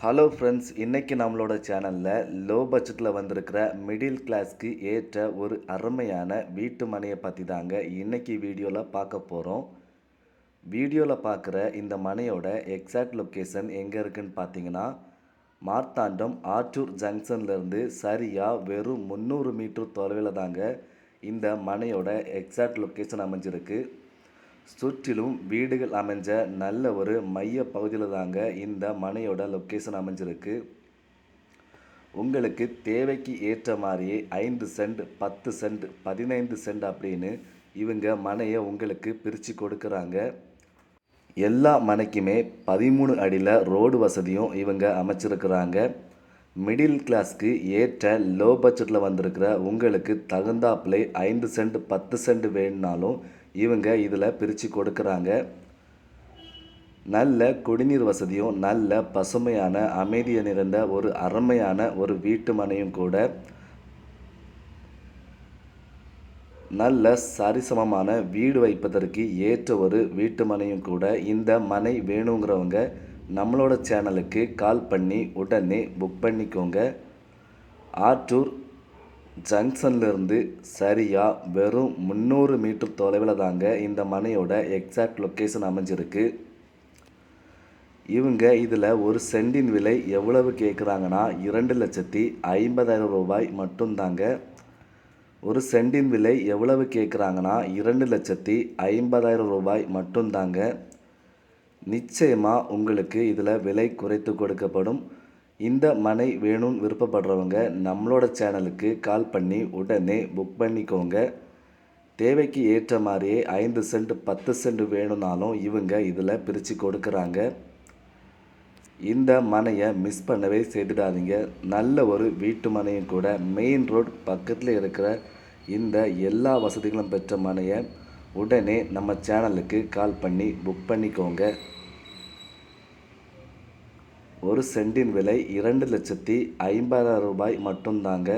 Hello friends, இன்றைக்கி நம்மளோட சேனலில் லோ பட்ஜெட்டில் வந்திருக்கிற மிடில் கிளாஸ்க்கு ஏற்ற ஒரு அருமையான வீட்டு மனையை பற்றி தாங்க இன்றைக்கி வீடியோவில் பார்க்க போகிறோம். வீடியோவில் பார்க்குற இந்த மனையோட எக்ஸாக்ட் லொக்கேஷன் எங்கே இருக்குதுன்னு பார்த்தீங்கன்னா, மார்த்தாண்டம் ஆற்றூர் ஜங்ஷன்லேருந்து சரியாக வெறும் 300 மீட்டர் தொலைவில் தாங்க இந்த மனையோட எக்ஸாக்ட் லொக்கேஷன் அமைஞ்சிருக்கு. சுற்றிலும் வீடுகள் அமைஞ்ச நல்ல ஒரு மைய பகுதியில் தாங்க இந்த மனையோட லொக்கேஷன் அமைஞ்சிருக்கு. உங்களுக்கு தேவைக்கு ஏற்ற மாதிரியே 5 சென்ட், 10 சென்ட், 15 சென்ட் அப்படின்னு இவங்க மனையை உங்களுக்கு பிரித்து கொடுக்குறாங்க. எல்லா மனைக்குமே 13 அடியில் ரோடு வசதியும் இவங்க அமைச்சிருக்கிறாங்க. மிடில் கிளாஸ்க்கு ஏற்ற லோ பட்ஜெட்டில் வந்திருக்கிற உங்களுக்கு தகுந்தாப்பிலே 5 சென்ட், 10 சென்ட் வேணுனாலும் இவங்க இதில் பிரித்து கொடுக்குறாங்க. நல்ல குடிநீர் வசதியும் நல்ல பசுமையான அமைதியை நிறைந்த ஒரு அருமையான ஒரு வீட்டு மனையும் கூட. நல்ல சரிசமமான வீடு வைப்பதற்கு ஏற்ற ஒரு வீட்டு மனையும் கூட. இந்த மனை வேணுங்கிறவங்க நம்மளோட சேனலுக்கு கால் பண்ணி உடனே புக் பண்ணிக்கோங்க. ஆற்றூர் ஜங்ஷன்லேருந்து சரியாக வெறும் 300 மீட்டர் தொலைவில் தாங்க இந்த மனையோட எக்ஸாக்ட் லொக்கேஷன் அமைஞ்சிருக்கு. இவங்க இதில் ஒரு சென்டின் விலை எவ்வளவு கேட்குறாங்கன்னா 2,50,000 ரூபாய் மட்டும்தாங்க. ஒரு சென்டின் விலை எவ்வளவு கேட்குறாங்கன்னா 2,50,000 ரூபாய் மட்டும்தாங்க. நிச்சயமாக உங்களுக்கு இதில் விலை குறைத்து கொடுக்கப்படும். இந்த மனை வேணும்னு விருப்பப்படுறவங்க நம்மளோட சேனலுக்கு கால் பண்ணி உடனே புக் பண்ணிக்கோங்க. தேவைக்கு ஏற்ற மாதிரியே 5 சென்ட், 10 சென்ட் வேணும்னாலும் இவங்க இதில் பிரித்து கொடுக்குறாங்க. இந்த மனையை மிஸ் பண்ணவே செய்துடாதீங்க. நல்ல ஒரு வீட்டு மனையும் கூட. மெயின் ரோடு பக்கத்தில் இருக்கிற இந்த எல்லா வசதிகளும் பெற்ற மனையை உடனே நம்ம சேனலுக்கு கால் பண்ணி புக் பண்ணிக்கோங்க. ஒரு சென்டின் விலை 2,50,000 ரூபாய் மட்டும்தாங்க.